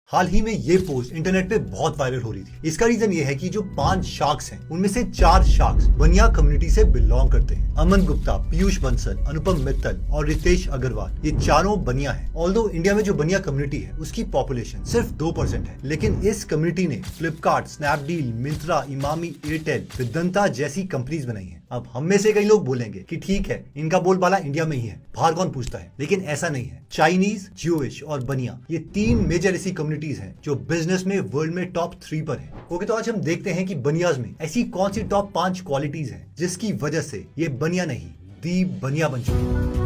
हाल ही में ये post internet पे बहुत वायरल हो रही थी। इसका रीजन ये है कि जो 5 शार्क्स हैं उनमें से 4 शार्क्स बनिया कम्युनिटी से बिलोंग करते हैं। अमन गुप्ता, पीयूष बंसल, अनुपम मित्तल और रितेश अग्रवाल, ये चारों बनिया हैं। ऑल्दो इंडिया में जो बनिया कम्युनिटी है उसकी पॉपुलेशन सिर्फ 2% है, लेकिन इस कम्युनिटी ने फ्लिपकार्ट, स्नैपडील, मिंत्रा, इमामी, एयरटेल, वेदांता जैसी कंपनीज बनाई है। अब हम में से कई लोग बोलेंगे कि ठीक है, इनका बोलबाला इंडिया में ही है, बाहर कौन पूछता है, लेकिन ऐसा नहीं है। चाइनीज, ज्यूइश और बनिया, ये 3 मेजर ऐसी कम्युनिटीज हैं जो बिजनेस में वर्ल्ड में टॉप 3 पर है। ओके, तो आज हम देखते हैं कि बनियाज में ऐसी कौन सी टॉप 5 क्वालिटीज हैं जिसकी वजह से ये बनिया नहीं, दी बनिया बन चुकी है।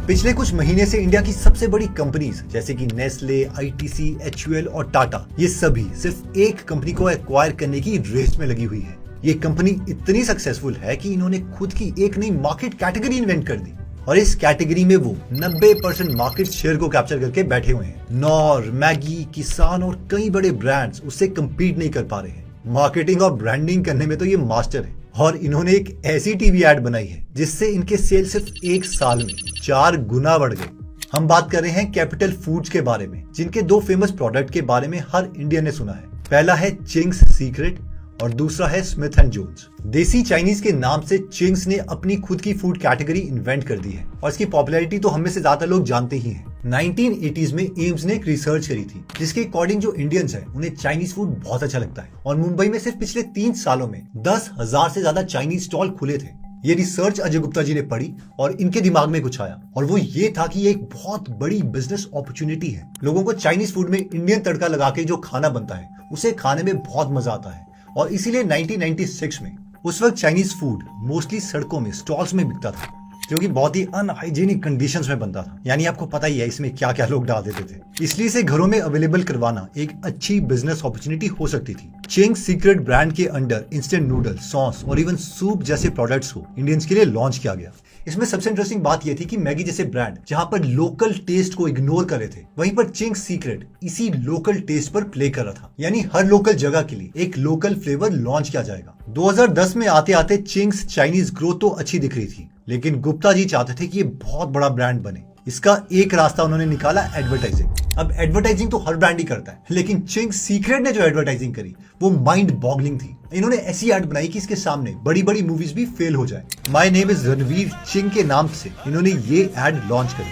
पिछले कुछ महीने से इंडिया की सबसे बड़ी कंपनीज जैसे कि नेस्ले, आईटीसी, एचयूएल और टाटा, ये सभी सिर्फ एक कंपनी को एक्वायर करने की रेस में लगी हुई है। ये कंपनी इतनी सक्सेसफुल है कि इन्होंने खुद की एक नई मार्केट कैटेगरी इन्वेंट कर दी और इस कैटेगरी में वो 90% मार्केट शेयर को कैप्चर करके बैठे हुए हैं। नॉर, मैगी, किसान और कई बड़े ब्रांड्स उससे कम्पीट नहीं कर पा रहे हैं। मार्केटिंग और ब्रांडिंग करने में तो ये मास्टर है और इन्होंने एक ऐसी टीवी एड बनाई है जिससे इनके सेल सिर्फ 1 साल में 4 गुना बढ़ गए। हम बात कर रहे हैं कैपिटल फूड्स के बारे में, जिनके 2 फेमस प्रोडक्ट के बारे में हर इंडियन ने सुना है। पहला है चिंग्स सीक्रेट और दूसरा है स्मिथ एंड जोन्स। देसी चाइनीज के नाम से चिंग्स ने अपनी खुद की फूड कैटेगरी इन्वेंट कर दी है और इसकी पॉपुलैरिटी तो हम में से ज्यादा लोग जानते ही हैं। 1980s में एम्स ने एक रिसर्च करी थी जिसके अकॉर्डिंग जो इंडियंस हैं उन्हें चाइनीज फूड बहुत अच्छा लगता है और मुंबई में सिर्फ पिछले 3 सालों में 10,000 से ज्यादा चाइनीज स्टॉल खुले थे। ये रिसर्च अजय गुप्ता जी ने पढ़ी और इनके दिमाग में कुछ आया और वो ये था कि ये एक बहुत बड़ी बिजनेस अपॉर्चुनिटी है। लोगों को चाइनीज फूड में इंडियन तड़का लगा के जो खाना बनता है उसे खाने में बहुत मजा आता है और इसीलिए 1996 में उस वक्त चाइनीज फूड मोस्टली सड़कों में स्टॉल्स में बिकता था, जो कि बहुत ही अनहाइजीनिक कंडीशंस में बनता था। यानी आपको पता ही है इसमें क्या क्या लोग डाल देते थे। इसलिए इसे घरों में अवेलेबल करवाना एक अच्छी बिजनेस अपॉर्चुनिटी हो सकती थी। चिंग्स सीक्रेट ब्रांड के अंडर इंस्टेंट नूडल, सॉस और इवन सूप जैसे प्रोडक्ट्स को इंडियंस के लिए लॉन्च किया गया। इसमें सबसे इंटरेस्टिंग बात यह थी कि मैगी जैसे ब्रांड जहां पर लोकल टेस्ट को इग्नोर कर रहे थे, वहीं पर चिंग्स सीक्रेट इसी लोकल टेस्ट पर प्ले कर रहा था। यानी हर लोकल जगह के लिए एक लोकल फ्लेवर लॉन्च किया जाएगा। 2010 में आते आते चिंग्स चाइनीज ग्रोथ तो अच्छी दिख रही थी, लेकिन गुप्ता जी चाहते थे कि ये बहुत बड़ा ब्रांड बने। इसका एक रास्ता उन्होंने निकाला, एडवर्टाइजिंग। अब एडवर्टाइजिंग तो हर ब्रांड ही करता है, लेकिन चिंग्स सीक्रेट ने जो एडवर्टाइजिंग करी वो माइंड बॉगलिंग थी। इन्होंने ऐसी एड बनाई कि इसके सामने बड़ी बड़ी मूवीज भी फेल हो जाए। माय नेम इज रणवीर चिंग के नाम से इन्होंने ये एड लॉन्च करी,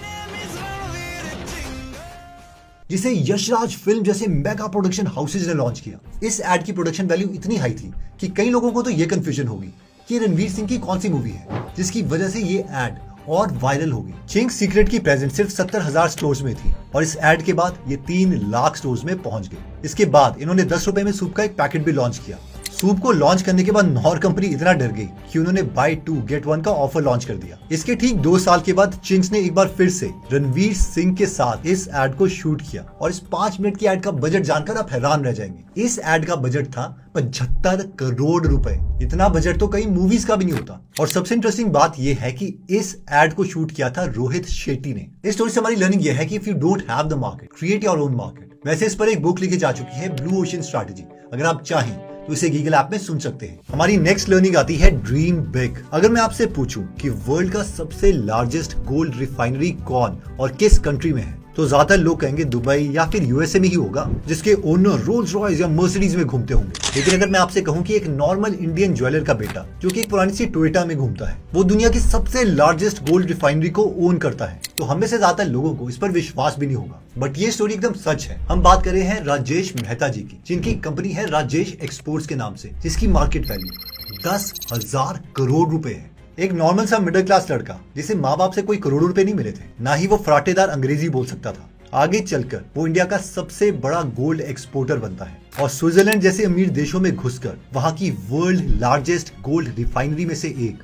जिसे यशराज फिल्म जैसे मेगा प्रोडक्शन हाउसेज ने लॉन्च किया। इस एड की प्रोडक्शन वैल्यू इतनी हाई थी कि कई लोगों को तो ये कंफ्यूजन होगी कि रणवीर सिंह की कौन सी मूवी है, जिसकी वजह से ये एड और वायरल होगी। चिंग्स सीक्रेट की प्रेजेंस सिर्फ 70,000 स्टोर्स में थी और इस एड के बाद ये 3 लाख स्टोर्स में पहुंच गए। इसके बाद इन्होंने 10 रुपए में सूप का एक पैकेट भी लॉन्च किया। सूप को लॉन्च करने के बाद नॉर कंपनी इतना डर गई कि उन्होंने बाय 2 गेट 1 का ऑफर लॉन्च कर दिया। इसके ठीक 2 साल के बाद चिंग्स ने एक बार फिर से रणवीर सिंह के साथ इस एड को शूट किया और इस 5 मिनट की एड का बजट जानकर आप हैरान रह जाएंगे। इस एड का बजट था 75 करोड़ रुपए। इतना बजट तो कई मूवीज का भी नहीं होता। और सबसे इंटरेस्टिंग बात यह है कि इस एड को शूट किया था रोहित शेट्टी ने। इस स्टोरी से हमारी लर्निंग यह है कि if you don't have the market, create your own market. वैसे इस पर एक बुक लिखी जा चुकी है, ब्लू ओशन स्ट्रैटेजी। अगर आप चाहें तो इसे गूगल ऐप में सुन सकते हैं। हमारी नेक्स्ट लर्निंग आती है ड्रीम बिग। अगर मैं आपसे पूछूं कि वर्ल्ड का सबसे लार्जेस्ट गोल्ड रिफाइनरी कौन और किस कंट्री में है, तो ज्यादातर लोग कहेंगे दुबई या फिर यूएसए में ही होगा, जिसके ओनर रोल्स रॉयस या मर्सिडीज में घूमते होंगे। लेकिन अगर मैं आपसे कहूं कि एक नॉर्मल इंडियन ज्वेलर का बेटा जो कि एक पुरानी सी टोयोटा में घूमता है, वो दुनिया की सबसे लार्जेस्ट गोल्ड रिफाइनरी को ओन करता है, तो हम में से ज्यादातर लोगों को इस पर विश्वास भी नहीं होगा। बट ये स्टोरी एकदम सच है। हम बात कर रहे हैं राजेश मेहता जी की, जिनकी कंपनी है राजेश एक्सपोर्ट्स के नाम से, जिसकी मार्केट वैल्यू 10,000 करोड़ रुपए है। एक नॉर्मल सा मिडिल क्लास लड़का जिसे माँ बाप से कोई करोड़ों रुपए नहीं मिले थे, ना ही वो फराटेदार अंग्रेजी बोल सकता था, आगे चलकर वो इंडिया का सबसे बड़ा गोल्ड एक्सपोर्टर बनता है और स्विट्जरलैंड जैसे अमीर देशों में घुसकर वहां की वर्ल्ड लार्जेस्ट गोल्ड रिफाइनरी में से एक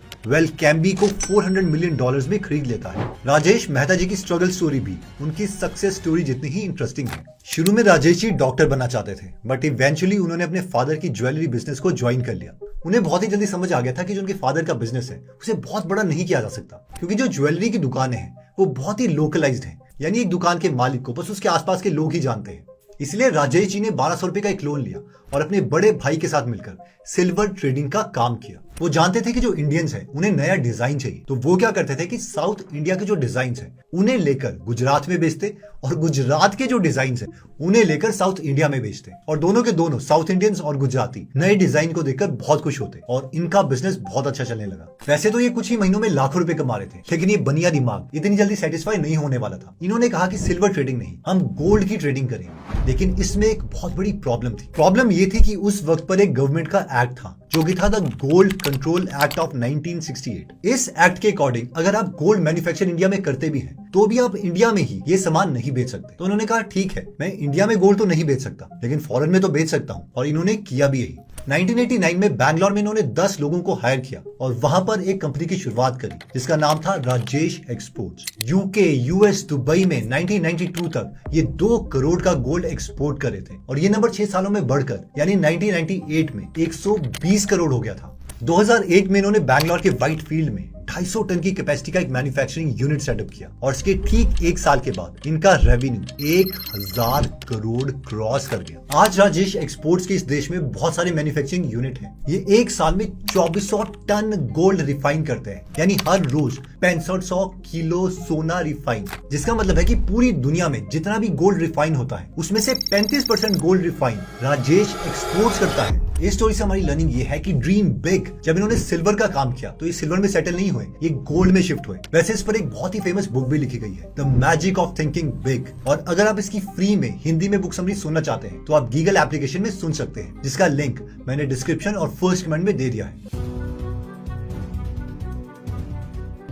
कैम्बी को $400 मिलियन में खरीद लेता है। राजेश मेहता जी की स्ट्रगल स्टोरी भी उनकी सक्सेस स्टोरी जितनी ही इंटरेस्टिंग है। शुरू में राजेश जी डॉक्टर बनना चाहते थे, बट इवेंचुअली उन्होंने अपने फादर की ज्वेलरी बिजनेस को ज्वाइन कर लिया। उन्हें बहुत ही जल्दी समझ आ गया था कि जो उनके फादर का बिजनेस है उसे बहुत बड़ा नहीं किया जा सकता, क्योंकि जो ज्वेलरी की दुकानें हैं वो बहुत ही लोकलाइज्ड हैं। यानी एक दुकान के मालिक को बस उसके आसपास के लोग ही जानते हैं। इसलिए राजेश जी ने 1200 रुपए का एक लोन लिया और अपने बड़े भाई के साथ मिलकर सिल्वर ट्रेडिंग का काम किया। वो जानते थे कि जो इंडियंस हैं उन्हें नया डिजाइन चाहिए, तो वो क्या करते थे कि साउथ इंडिया के जो डिजाइन हैं उन्हें लेकर गुजरात में बेचते और गुजरात के जो डिजाइन हैं उन्हें लेकर साउथ इंडिया में बेचते और दोनों के दोनों साउथ इंडियंस और गुजराती नए डिजाइन को देखकर बहुत खुश होते और इनका बिजनेस बहुत अच्छा चलने लगा। वैसे तो ये कुछ ही महीनों में लाखों रुपए कमा रहे थे, लेकिन ये बनिया दिमाग इतनी जल्दी सेटिस्फाई नहीं होने वाला था। इन्होंने कहा कि सिल्वर ट्रेडिंग नहीं, हम गोल्ड की ट्रेडिंग करेंगे। लेकिन इसमें एक बहुत बड़ी प्रॉब्लम थी। प्रॉब्लम ये थी कि उस वक्त पर एक गवर्नमेंट का एक्ट था जो कि था the gold control act of 1968। इस एक्ट के अकॉर्डिंग अगर आप गोल्ड मैन्युफैक्चर इंडिया में करते भी हैं तो भी आप इंडिया में ही ये सामान नहीं बेच सकते। तो उन्होंने कहा ठीक है, मैं इंडिया में गोल्ड तो नहीं बेच सकता लेकिन फॉरेन में तो बेच सकता हूँ, और इन्होंने किया भी यही। 1989 में बैंगलोर में इन्होंने 10 लोगों को हायर किया और वहां पर एक कंपनी की शुरुआत करी जिसका नाम था Rajesh exports. UK, US, Dubai में 1992 तक ये 2 करोड़ का गोल्ड एक्सपोर्ट कर रहे थे और ये नंबर 6 सालों में बढ़कर यानी 1998 में 120 करोड़ हो गया था। 2001 में इन्होंने बैंगलोर के व्हाइट फील्ड में 250 टन की कैपेसिटी का एक मैन्युफैक्चरिंग यूनिट सेटअप किया और इसके ठीक 1 साल के बाद इनका रेवेन्यू 1000 करोड़ क्रॉस कर गया। आज राजेश एक्सपोर्ट्स के इस देश में बहुत सारे मैन्युफैक्चरिंग यूनिट हैं। ये 1 साल में 2400 टन गोल्ड रिफाइन करते हैं, यानी हर रोज 6500 किलो सोना रिफाइन, जिसका मतलब है कि पूरी दुनिया में जितना भी गोल्ड रिफाइन होता है उसमें से 35% गोल्ड रिफाइन राजेश एक्सपोर्ट्स करता है। इस स्टोरी से हमारी लर्निंग ये है कि ड्रीम बिग। जब इन्होंने सिल्वर का काम किया तो ये सिल्वर में सेटल नहीं हुए, ये गोल्ड में शिफ्ट हुए। वैसे इस पर एक बहुत ही फेमस बुक भी लिखी गई है, the magic of thinking big, और अगर आप इसकी फ्री में हिंदी में बुक समरी सुनना चाहते हैं तो आप गीगल एप्लीकेशन में सुन सकते हैं, जिसका लिंक मैंने डिस्क्रिप्शन और फर्स्ट कमेंट में दे दिया है।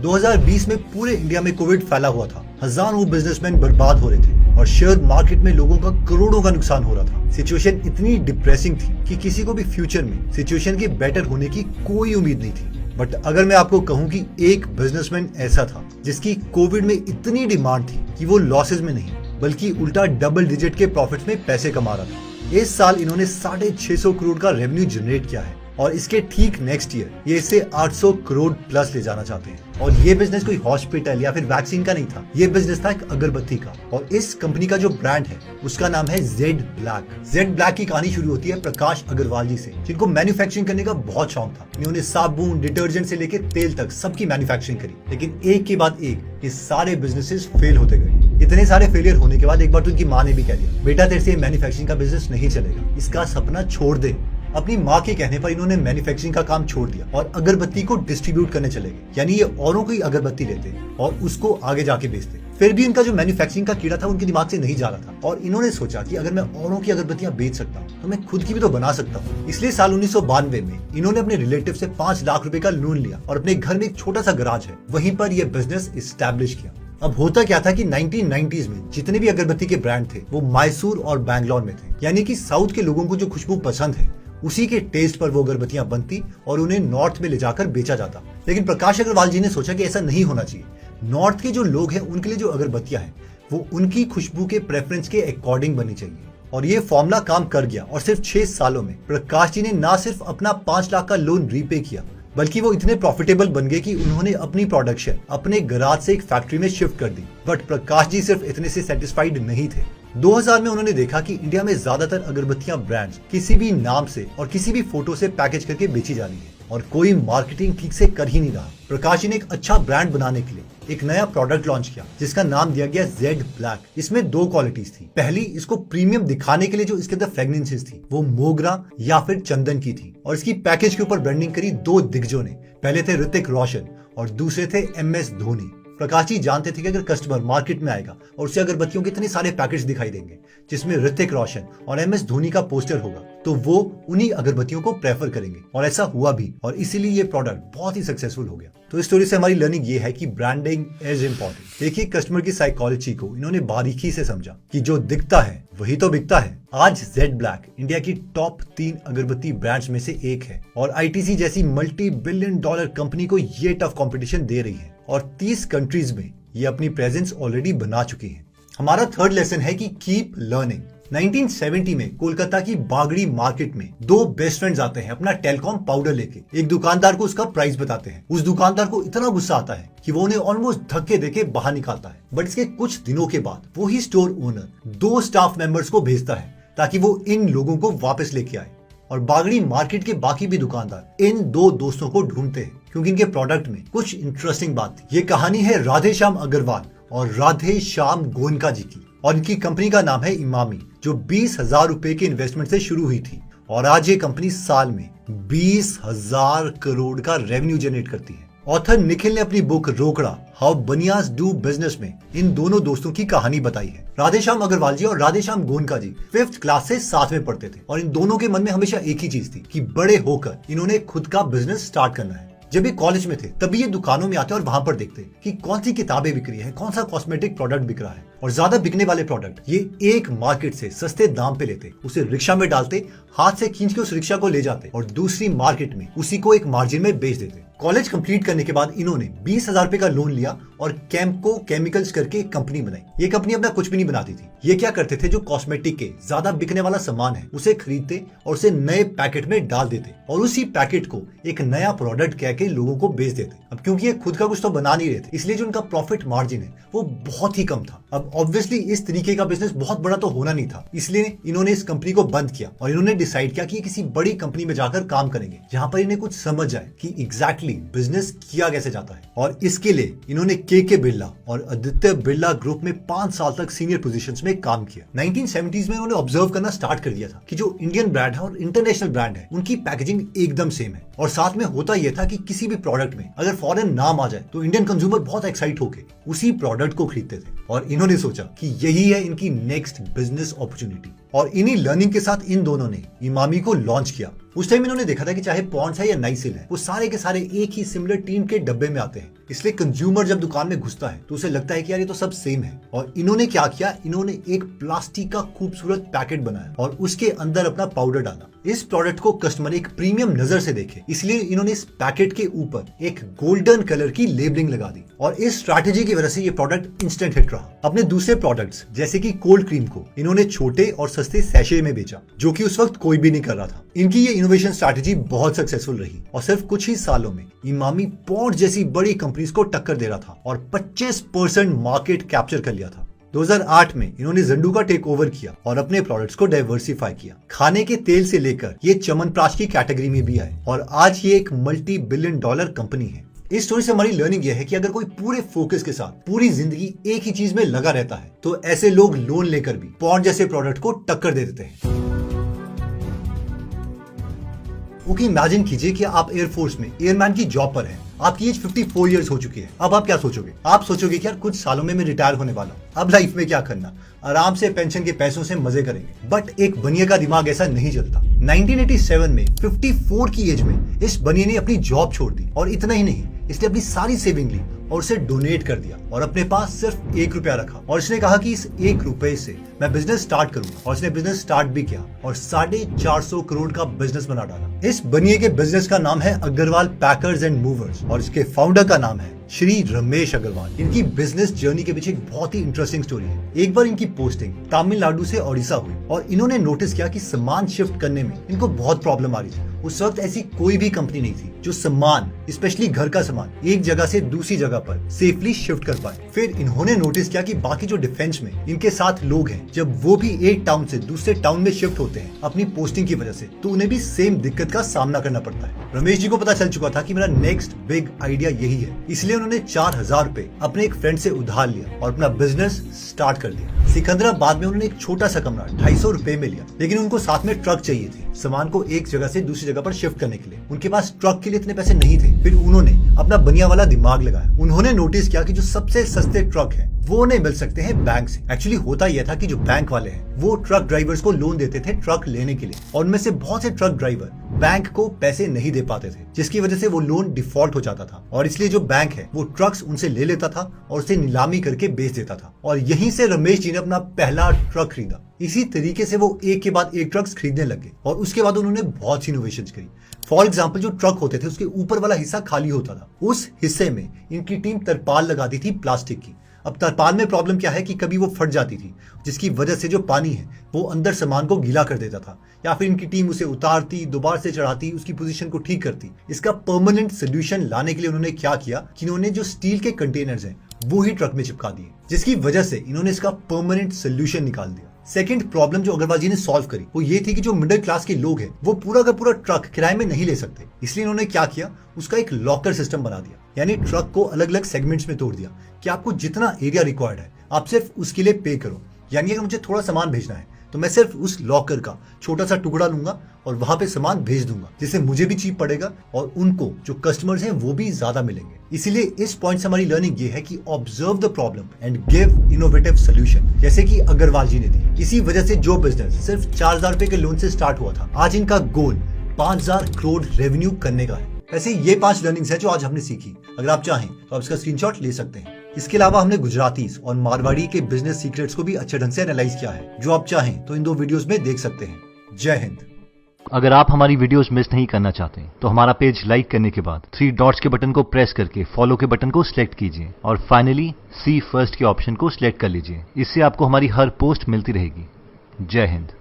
2020 में पूरे इंडिया में कोविड फैला हुआ था, हजारों बिजनेसमैन बर्बाद हो रहे थे और शेयर मार्केट में लोगों का करोड़ों का नुकसान हो रहा था। सिचुएशन इतनी डिप्रेसिंग थी कि किसी को भी फ्यूचर में सिचुएशन के बेटर होने की कोई उम्मीद नहीं थी। बट अगर मैं आपको कहूं कि एक बिजनेसमैन ऐसा था जिसकी कोविड में इतनी डिमांड थी कि वो लॉसेस में नहीं बल्कि उल्टा डबल डिजिट के प्रॉफिट्स में पैसे कमा रहा था। इस साल इन्होंने 650 करोड़ का रेवेन्यू जनरेट किया है और इसके ठीक नेक्स्ट ईयर ये इसे 800 करोड़ प्लस ले जाना चाहते हैं। और ये बिजनेस कोई हॉस्पिटल या फिर वैक्सीन का नहीं था, ये बिजनेस था एक अगरबत्ती का। और इस कंपनी का जो ब्रांड है उसका नाम है जेड ब्लैक। जेड ब्लैक की कहानी शुरू होती है प्रकाश अग्रवाल जी से, जिनको मैन्युफैक्चरिंग करने का बहुत शौक था। इन्होंने साबुन, डिटर्जेंट से लेकर तेल तक सबकी मैन्युफैक्चरिंग करी, लेकिन एक के बाद एक ये सारे बिजनेसेस फेल होते गए। इतने सारे फेलियर होने के बाद एक बार तो उनकी माँ ने भी कह दिया, बेटा तेरे से मैन्युफैक्चरिंग का बिजनेस नहीं चलेगा, इसका सपना छोड़ दे। अपनी माँ के कहने पर इन्होंने मैन्युफैक्चरिंग का काम छोड़ दिया और अगरबत्ती को डिस्ट्रीब्यूट करने चले गए, यानी ये औरों की अगरबत्ती लेते और उसको आगे जाके बेचते। फिर भी इनका जो मैन्युफैक्चरिंग का कीड़ा था उनके दिमाग से नहीं जा रहा था और इन्होंने सोचा कि अगर मैं औरों की अगरबत्तियां बेच सकता हूँ तो मैं खुद की भी तो बना सकता हूँ। इसलिए साल 1992 में इन्होंने अपने रिलेटिव से 5 लाख रुपए का लोन लिया और अपने घर में एक छोटा सा गराज है वहीं पर यह बिजनेस एस्टैब्लिश किया। अब होता क्या था कि 1990s में जितने भी अगरबत्ती के ब्रांड थे वो मैसूर और बैंगलोर में थे, यानी कि साउथ के लोगों को जो खुशबू पसंद है उसी के टेस्ट पर वो अगरबत्तियां बनती और उन्हें नॉर्थ में ले जाकर बेचा जाता। लेकिन प्रकाश अग्रवाल जी ने सोचा कि ऐसा नहीं होना चाहिए। नॉर्थ के जो लोग हैं उनके लिए जो अगरबत्तियां हैं वो उनकी खुशबू के प्रेफरेंस के अकॉर्डिंग बनी चाहिए। और ये फॉर्मूला काम कर गया और सिर्फ 6 सालों में प्रकाश जी ने ना सिर्फ अपना 5 लाख का लोन रीपे किया बल्कि वो इतने प्रॉफिटेबल बन गए कि उन्होंने अपनी प्रोडक्शन अपने गराज से एक फैक्ट्री में शिफ्ट कर दी। बट प्रकाश जी सिर्फ इतने से सेटिस्फाइड नहीं थे। 2000 में उन्होंने देखा कि इंडिया में ज्यादातर अगरबत्तियां ब्रांड्स किसी भी नाम से और किसी भी फोटो से पैकेज करके बेची जा रही है और कोई मार्केटिंग ठीक से कर ही नहीं रहा। प्रकाश जी ने एक अच्छा ब्रांड बनाने के लिए एक नया प्रोडक्ट लॉन्च किया जिसका नाम दिया गया जेड ब्लैक। इसमें 2 क्वालिटीज थी। पहली, इसको प्रीमियम दिखाने के लिए जो इसके अंदर फ्रेग्रेंसेस थी वो मोगरा या फिर चंदन की थी और इसकी पैकेज के ऊपर ब्रांडिंग करी 2 दिग्गजों ने। पहले थे ऋतिक रोशन और दूसरे थे MS धोनी। प्रकाश जी जानते थे कि अगर कस्टमर मार्केट में आएगा और उसे अगरबत्तियों के इतने सारे पैकेट्स दिखाई देंगे जिसमें ऋतिक रोशन और MS धोनी का पोस्टर होगा तो वो उन्हीं अगरबत्तियों को प्रेफर करेंगे और ऐसा हुआ भी और इसीलिए ये प्रोडक्ट बहुत ही सक्सेसफुल हो गया। तो इस स्टोरी से हमारी लर्निंग ये है कि ब्रांडिंग इज इम्पोर्टेंट। देखिए कस्टमर की साइकोलॉजी को इन्होंने बारीकी से समझा कि जो दिखता है वही तो बिकता है। आज जेड ब्लैक इंडिया की टॉप 3 अगरबत्ती ब्रांड्स में से एक है और ITC जैसी $multi-billion कंपनी को ये टफ कंपटीशन दे रही है और 30 कंट्रीज में ये अपनी प्रेजेंस ऑलरेडी बना चुकी है। हमारा थर्ड लेसन है कि कीप लर्निंग। 1970 में कोलकाता की बागड़ी मार्केट में 2 बेस्ट फ्रेंड्स आते हैं अपना टेलकॉम पाउडर लेके। एक दुकानदार को उसका प्राइस बताते हैं। उस दुकानदार को इतना गुस्सा आता है कि वो उन्हें ऑलमोस्ट धक्के देके बाहर निकालता है। बट इसके कुछ दिनों के बाद वही स्टोर ओनर 2 स्टाफ मेंबर्स को भेजता है ताकि वो इन लोगों को वापस लेके आए। और बागड़ी मार्केट के बाकी भी दुकानदार इन दो दोस्तों को ढूंढते हैं क्योंकि इनके प्रोडक्ट में कुछ इंटरेस्टिंग बात थी। ये कहानी है राधे श्याम अग्रवाल और राधे श्याम गोयनका जी की, और इनकी कंपनी का नाम है इमामी, जो 20,000 रुपए के इन्वेस्टमेंट से शुरू हुई थी और आज ये कंपनी साल में 20,000 करोड़ का रेवेन्यू जनरेट करती है। ऑथर निखिल ने अपनी बुक रोकड़ा हाउ बनियास डू बिजनेस में इन दोनों दोस्तों की कहानी बताई है। राधेश्याम अग्रवाल जी और राधेश्याम गोयनका जी 5th क्लास से साथ में पढ़ते थे और इन दोनों के मन में हमेशा एक ही चीज थी कि बड़े होकर इन्होंने खुद का बिजनेस स्टार्ट करना है। जब ये कॉलेज में थे तभी ये दुकानों में आते और वहां पर देखते कि कौन सी किताबें बिक रही है, कौन सा कॉस्मेटिक प्रोडक्ट बिक रहा है, और ज्यादा बिकने वाले प्रोडक्ट ये एक मार्केट से सस्ते दाम पे लेते, उसे रिक्शा में डालते, हाथ से खींच के उस रिक्शा को ले जाते और दूसरी मार्केट में उसी को एक मार्जिन में बेच देते। कॉलेज कंप्लीट करने के बाद इन्होंने 20,000 रुपए का लोन लिया और कैम्पको केमिकल्स करके एक कंपनी बनाई। ये कंपनी अपना कुछ भी नहीं बनाती थी। ये क्या करते थे, जो कॉस्मेटिक के ज्यादा बिकने वाला सामान है उसे खरीदते और उसे नए पैकेट में डाल देते और उसी पैकेट को एक नया प्रोडक्ट कह के लोगों को बेच देते। अब क्योंकि ये खुद का कुछ तो बना नहीं रहे थे, इसलिए जो उनका प्रॉफिट मार्जिन है वो बहुत ही कम था। अब ऑब्वियसली इस तरीके का बिजनेस बहुत बड़ा तो होना नहीं था, इसलिए इन्होंने इस कंपनी को बंद किया और इन्होंने डिसाइड किया कि ये किसी बड़ी कंपनी में जाकर काम करेंगे जहां पर इन्हें कुछ समझ जाए कि एग्जैक्टली बिजनेस किया कैसे जाता है। और इसके लिए इन्होंने के बिरला और आदित्य बिरला ग्रुप में 5 साल तक सीनियर पोजीशंस में काम किया। 1970s में उन्होंने ऑब्जर्व करना स्टार्ट कर दिया था कि जो इंडियन ब्रांड है और इंटरनेशनल ब्रांड है उनकी पैकेजिंग एकदम सेम है। और साथ में होता यह था कि किसी भी प्रोडक्ट में अगर फॉरेन नाम आ जाए तो इंडियन कंज्यूमर बहुत एक्साइट होकर उसी प्रोडक्ट को खरीदते थे। और इन्होंने सोचा कि यही है इनकी नेक्स्ट बिजनेस अपॉर्चुनिटी, और इन्हीं लर्निंग के साथ इन दोनों ने इमामी को लॉन्च किया। उस टाइम इन्होंने देखा था कि चाहे पॉन्ड्स है या नाइसिल है, वो सारे के सारे एक ही सिमिलर टीन के डब्बे में आते हैं, इसलिए कंज्यूमर जब दुकान में घुसता है तो उसे लगता है कि यार ये तो सब सेम है। और इन्होंने क्या किया, इन्होंने एक प्लास्टिक का खूबसूरत पैकेट बनाया और उसके अंदर अपना पाउडर डाला। इस प्रोडक्ट को कस्टमर एक प्रीमियम नजर से देखे, इसलिए इन्होंने इस पैकेट के ऊपर एक गोल्डन कलर की लेबलिंग लगा दी और इस स्ट्रैटेजी की वजह से ये प्रोडक्ट इंस्टेंट हिट रहा। अपने दूसरे प्रोडक्ट्स जैसे कि कोल्ड क्रीम को इन्होंने छोटे और सस्ते सैशे में बेचा, जो कि उस वक्त कोई भी नहीं कर रहा था। इनकी ये इनोवेशन स्ट्रैटेजी बहुत सक्सेसफुल रही और सिर्फ कुछ ही सालों में इमामी पॉन्ड जैसी बड़ी कंपनीज को टक्कर दे रहा था और 25% मार्केट कैप्चर कर लिया था। 2008 में इन्होंने जंडू का टेक ओवर किया और अपने प्रोडक्ट्स को डाइवर्सिफाई किया। खाने के तेल से लेकर ये च्यवनप्राश की कैटेगरी में भी आए और आज ये एक $multi-billion कंपनी है। इस स्टोरी से हमारी लर्निंग यह है कि अगर कोई पूरे फोकस के साथ पूरी जिंदगी एक ही चीज में लगा रहता है तो ऐसे लोग लोन लेकर भी पॉन्ड जैसे प्रोडक्ट को टक्कर दे देते हैं। ओके, इमेजिन कीजिए कि आप एयरफोर्स में एयरमैन की जॉब पर हैं। आपकी एज 54 इयर्स हो चुकी है। अब आप क्या सोचोगे? आप सोचोगे कि यार कुछ सालों में मैं रिटायर होने वाला हूँ, अब लाइफ में क्या करना, आराम से पेंशन के पैसों से मजे करेंगे। बट एक बनिया का दिमाग ऐसा नहीं चलता। 1987 में 54 की एज में इस बनिया ने अपनी जॉब छोड़ दी और इतना ही नहीं, इसने अपनी सारी सेविंग ली और उसे डोनेट कर दिया और अपने पास सिर्फ 1 रुपया रखा और इसने कहा कि इस 1 रुपए से मैं बिजनेस स्टार्ट करूंगा। और इसने बिजनेस स्टार्ट भी किया और 450 करोड़ का बिजनेस बना डाला। इस बनिए के बिजनेस का नाम है अग्रवाल पैकर्स एंड मूवर्स और इसके फाउंडर का नाम है श्री रमेश अग्रवाल। इनकी बिजनेस जर्नी के पीछे एक बहुत ही इंटरेस्टिंग स्टोरी है। एक बार इनकी पोस्टिंग तमिलनाडु से ओडिशा हुई और इन्होंने नोटिस किया कि सामान शिफ्ट करने में इनको बहुत प्रॉब्लम आ रही थी। उस वक्त ऐसी कोई भी कंपनी नहीं थी जो सामान, स्पेशली घर का सामान, एक जगह से दूसरी जगह पर सेफली शिफ्ट कर पाए। फिर इन्होंने नोटिस किया कि बाकी जो डिफेंस में इनके साथ लोग हैं, जब वो भी एक टाउन से दूसरे टाउन में शिफ्ट होते हैं अपनी पोस्टिंग की वजह से, तो उन्हें भी सेम दिक्कत का सामना करना पड़ता है। रमेश जी को पता चल चुका था कि मेरा नेक्स्ट बिग आइडिया यही है, इसलिए उन्होंने 4,000 रुपए अपने एक फ्रेंड से उधार लिया और अपना बिजनेस स्टार्ट कर दिया। सिकंदराबाद में उन्होंने एक छोटा सा कमरा 250 रुपए में लिया, लेकिन उनको साथ में ट्रक चाहिए थी सामान को एक जगह से दूसरी जगह पर शिफ्ट करने के लिए। उनके पास ट्रक के लिए इतने पैसे नहीं थे। फिर उन्होंने अपना बनिया वाला दिमाग लगाया। उन्होंने नोटिस किया कि जो सबसे सस्ते ट्रक हैं वो नहीं मिल सकते हैं बैंक से। एक्चुअली होता यह था कि जो बैंक वाले हैं वो ट्रक ड्राइवर्स को लोन देते थे ट्रक लेने के लिए, और उनमें से बहुत से ट्रक ड्राइवर बैंक को पैसे नहीं दे पाते थे, जिसकी वजह से वो लोन डिफॉल्ट हो जाता था। और इसलिए जो बैंक है वो ट्रक्स उनसे ले लेता था और उसे नीलामी करके बेच देता था। और यहीं से रमेश जी ने अपना पहला ट्रक खरीदा। इसी तरीके से वो एक के बाद एक ट्रक्स खरीदने लगे और उसके बाद उन्होंने बहुत सी इनोवेशंस करी। फॉर एग्जाम्पल, जो ट्रक होते थे उसके ऊपर वाला हिस्सा खाली होता था, उस हिस्से में इनकी टीम तरपाल लगा दी थी प्लास्टिक की। अब तरपाल में प्रॉब्लम क्या है कि कभी वो फट जाती थी, जिसकी वजह से जो पानी है वो अंदर सामान को गीला कर देता था, या फिर इनकी टीम उसे उतारती, दोबारा से चढ़ाती, उसकी पोजीशन को ठीक करती। इसका परमानेंट सोल्यूशन लाने के लिए उन्होंने क्या किया कि इन्होंने जो स्टील के कंटेनर्स हैं वो ही ट्रक में चिपका दिए, जिसकी वजह से इन्होंने इसका परमानेंट सोल्यूशन निकाल दिया। सेकंड प्रॉब्लम जो अग्रवाल जी ने सॉल्व करी वो ये थी कि जो मिडिल क्लास के लोग हैं वो पूरा का पूरा ट्रक किराए में नहीं ले सकते, इसलिए इन्होंने क्या किया, उसका एक लॉकर सिस्टम बना दिया। यानी ट्रक को अलग अलग सेगमेंट्स में तोड़ दिया कि आपको जितना एरिया रिक्वायर्ड है आप सिर्फ उसके लिए पे करो। यानी अगर मुझे थोड़ा सामान भेजना है तो मैं सिर्फ उस लॉकर का छोटा सा टुकड़ा लूंगा और वहां पे सामान भेज दूंगा, जिससे मुझे भी चीप पड़ेगा और उनको जो कस्टमर्स हैं वो भी ज्यादा मिलेंगे। इसीलिए इस पॉइंट से हमारी लर्निंग ये है कि observe the problem and give innovative solution, जैसे कि अग्रवाल जी ने दी। इसी वजह से जो बिजनेस सिर्फ 4,000 रुपए के लोन से स्टार्ट हुआ था, आज इनका गोल 5,000 करोड़ रेवेन्यू करने का है। वैसे ये 5 लर्निंग्स है जो आज हमने सीखी। अगर आप चाहें तो आप इसका स्क्रीनशॉट ले सकते हैं। इसके अलावा हमने गुजरातीज और मारवाड़ी के बिजनेस सीक्रेट्स को भी अच्छे ढंग से एनालाइज किया है, जो आप चाहें तो इन 2 वीडियोस में देख सकते हैं। जय हिंद। अगर आप हमारी वीडियोस मिस नहीं करना चाहते तो हमारा पेज लाइक करने के बाद 3 डॉट्स के बटन को प्रेस करके फॉलो के बटन को सिलेक्ट कीजिए और फाइनली सी फर्स्ट के ऑप्शन को सिलेक्ट कर लीजिए। इससे आपको हमारी हर पोस्ट मिलती रहेगी। जय हिंद।